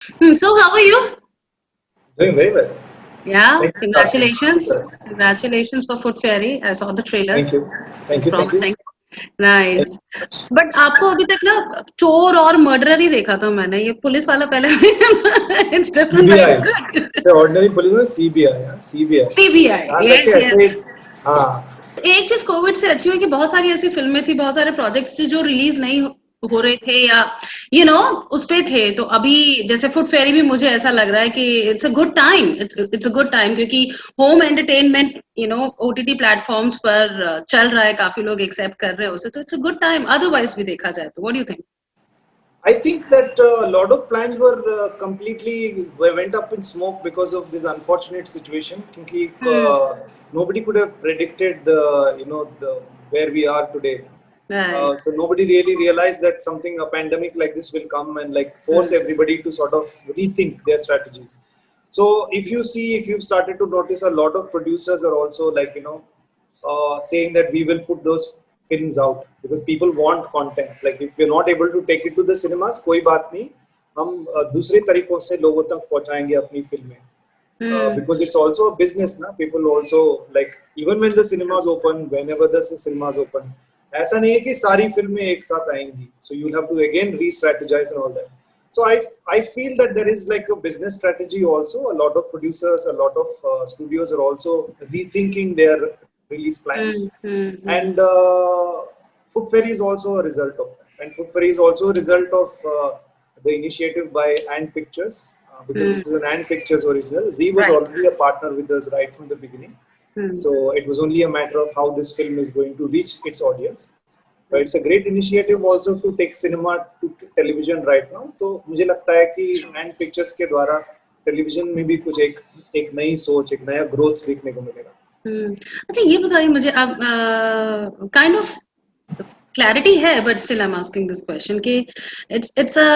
So how are you? Doing very well. Yeah, Thank you for asking. congratulations. Congratulations for Food Fairy. I saw the trailer. Thank you. Thank Look you. Thank you. promising. Thank Nice. you so much. But आपको अभी तक ना चोर और murderer ही देखा था मैंने ये पुलिस वाला पहले it's different but CBI. It's good The ordinary police में CBI. हाँ, CBI. सीबीआई ध्यान रखे यस ऐसे यस ही। हाँ। एक चीज कोविड से अच्छी हुई कि बहुत सारी ऐसी फिल्में थी बहुत सारे प्रोजेक्ट्स थी जो रिलीज नहीं हो रहे थे या उस पे थे तो अभी जैसे फुड फेयरी भी मुझे ऐसा लग रहा है कि it's a good time it's a good time क्योंकि होम एंटरटेनमेंट ओटीटी प्लेटफॉर्म्स पर चल रहा है काफी लोग एक्सेप्ट कर रहे हैं उसे तो it's a good time otherwise भी देखा जाए तो what do you think I think that a lot of plans were completely went up in smoke because of this unfortunate situation. क्योंकि हम्म nobody could have predicted the where we are today. Right So nobody really realized that something a pandemic like this will come and like force everybody to sort of rethink their strategies. So if you've started to notice a lot of producers are also like saying that we will put those films out because people want content. Like if we're not able to take it to the cinemas, कोई बात नहीं, हम दूसरे तरीकों से लोगों तक पहुंचाएंगे अपनी फिल्में. हम्म Because it's also a business, na. People also like even when the cinemas open, whenever the cinemas open, ऐसा नहीं है कि सारी फिल्में एक साथ आएंगी. So you'll have to again re-strategize and all that. So I feel that there is like a business strategy also. A lot of producers, a lot of studios are also rethinking their release plans, and Food Fairy is also a result of that. And Food Fairy is also a result of the initiative by Ant Pictures, because this is an Ant Pictures original. Z was right already a partner with us right from the beginning. So it was only a matter of how this film is going to reach its audience. But it's a great initiative also to take cinema to television right now. तो मुझे लगता है कि Ant Pictures के द्वारा television में भी कुछ एक नई सोच, एक नया ग्रोथ देखने को मिलेगा. अच्छा ये बताइए मुझे अब काइंड ऑफ क्लैरिटी है but still I am asking this question कि it's a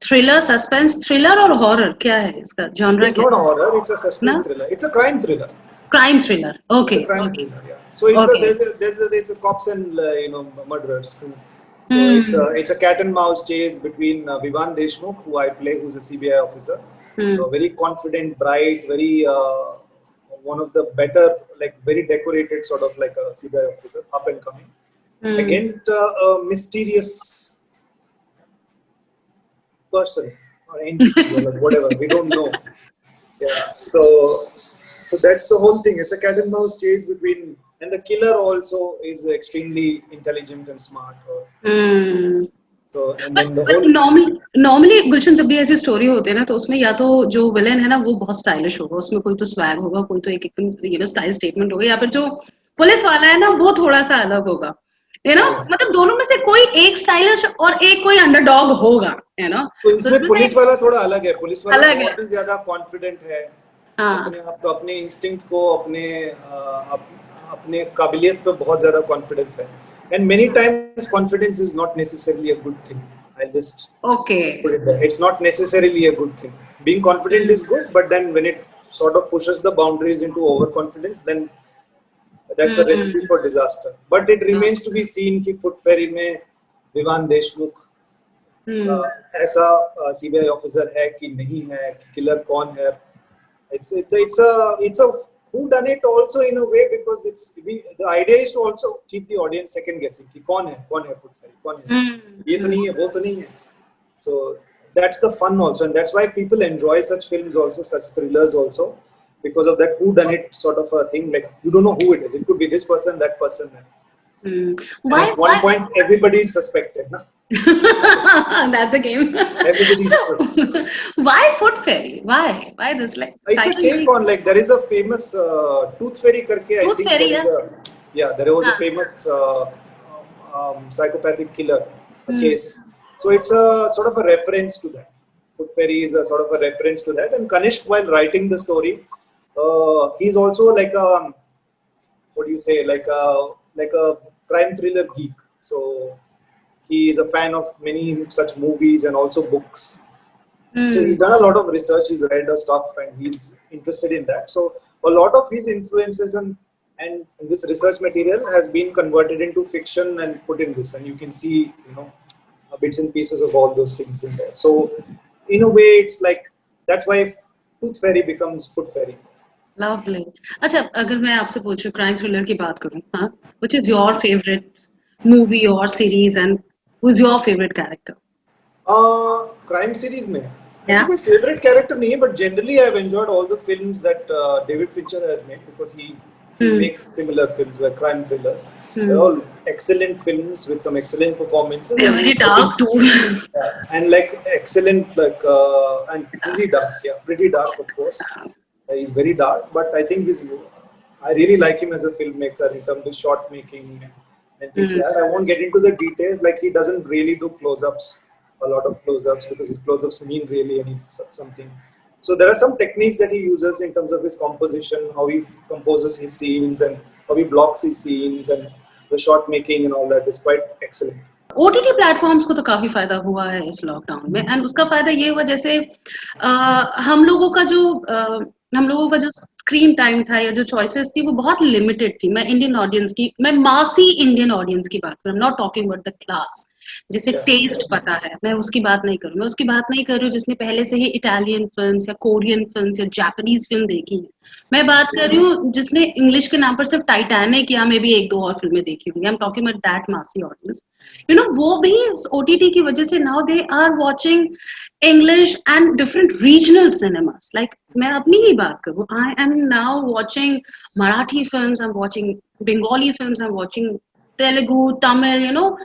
thriller suspense thriller और हॉरर क्या है इसका जॉनरा It's क्या not a है horror. It's a ना suspense thriller. It's a crime thriller. Crime thriller It's okay a crime okay thriller. Yeah. So it's a okay there's a cops and murderers. So hmm it's a cat and mouse chase between Vivan Deshmukh, who I play, who's a CBI officer, hmm a very confident, bright, very one of the better, like very decorated sort of like a CBI officer, up and coming, hmm against a mysterious person or entity or like whatever. We don't know. Yeah. So that's the whole thing. It's a cat and mouse chase between, and the killer also is extremely intelligent and smart. Hmm So and but then the but whole. Normally Gulshan जब भी ऐसी story होती है ना तो उसमें या तो जो विलेन है ना वो बहुत स्टाइलिश होगा उसमें कोई तो स्वैग होगा कोई तो एक एकदम स्टाइल स्टेटमेंट होगा या फिर जो पुलिस वाला है ना वो थोड़ा सा अलग होगा Yeah. मतलब दोनों में से कोई एक स्टाइलिश और एक कोई अंडरडॉग होगा तो तो इसमें इसमें से पुलिस एक वाला थोड़ा अलग है. पुलिस वाला अलग है बहुत ही ज्यादा कॉन्फिडेंट है हाँ अपने आप को, अपने इंस्टिंक्ट को, अपने काबिलियत पे बहुत ज्यादा कॉन्फिडेंस है. And many times confidence is not necessarily a good thing. I just okay put it there. It's not necessarily a good thing. Being confident is good, but then when it sort of pushes the boundaries into overconfidence, then that's a recipe for disaster. But it remains to be seen कि foot फेरी में विवान देशमुख ऐसा CBI officer है कि नहीं है, killer कौन है. It's a who done it also in a way, because the idea is to also keep the audience second guessing कि कौन है फुट फेरी, कौन है, ये तो नहीं है, वो तो नहीं है. So that's the fun also, and that's why people enjoy such films also, such thrillers also, because of that who done it sort of a thing. Like you don't know who it is. It could be this person, that person, and why at one point everybody is suspected. Na? that's a game Everybody is so suspected. why food fairy why this like It's a title take on, like there is a famous Tooth Fairy karke. I tooth think fairy there is yeah a, yeah, there was a हाँ famous psychopathic killer hmm case. So it's a sort of a reference to that. Tooth Fairy is a sort of a reference to that. And Kanishk, while writing the story, he's also like a, what do you say, like a crime thriller geek. So he is a fan of many such movies and also books. So hmm he's done a lot of research, he's read the stuff, and he's interested in that. So a lot of his influences and this research material has been converted into fiction and put in this, and you can see bits and pieces of all those things in there. So in a way it's like that's why Tooth Fairy becomes Foot Fairy. Lovely. अच्छा, अगर मैं आपसे पूछूं crime thriller की बात करूं, हाँ, which is your favourite movie और series and who is your favourite character? Crime series में या ऐसे कोई फेवरेट कैरेक्टर नहीं है, but generally I have enjoyed all the films that David Fincher has made because he makes similar films like crime thrillers. They're all excellent films with some excellent performances they're very dark too. and like excellent and pretty dark. Yeah, pretty dark of course. He's very dark, but I think I really like him as a filmmaker in terms of shot making and things like that. I won't get into the details, like he doesn't really do close-ups, a lot of close-ups, because his close-ups mean really something. So there are some techniques that he uses in terms of his composition, how he composes his scenes and how he blocks his scenes, and the shot making and all that is quite excellent. OTT platforms को तो काफी फायदा हुआ है इस lockdown में, and उसका फायदा ये हुआ जैसे हम लोगों का जो स्क्रीन टाइम था या जो चॉइसेस थी वो बहुत लिमिटेड थी। मैं मासी इंडियन ऑडियंस की बात कर रही हूँ, not talking about the class, जिसे टेस्ट पता है, मैं उसकी बात नहीं कर रही हूँ। मैं उसकी बात नहीं कर रही हूँ जिसने पहले से ही इटालियन फिल्म्स या कोरियन फिल्म्स या जापानीज फिल्म देखी है। मैं बात कर रही हूँ जिसने इंग्लिश के नाम पर सिर्फ टाइटैनिक या मे भी 1-2 और फिल्में देखी होंगी। I am talking about that massy audience, you know, वो भी ओटीटी की वजह से now they are watching English and different regional cinemas. Like मैं अपनी ही बात करूँ, I am now watching Marathi films, I am watching Bengali films, I am watching Telugu, Tamil, you know.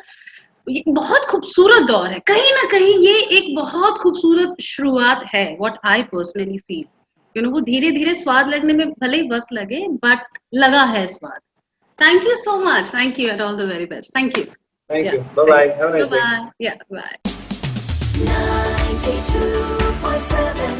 ये बहुत खूबसूरत दौर है, कहीं ना कहीं ये एक बहुत खूबसूरत शुरुआत है, what I personally feel, you know. वो धीरे धीरे स्वाद लगने में भले ही वक्त लगे, बट लगा है स्वाद। Thank you so much, thank you and all the very best. Thank you. Thank you. Bye-bye. Have a nice day. Bye-bye. Yeah, bye. 92.7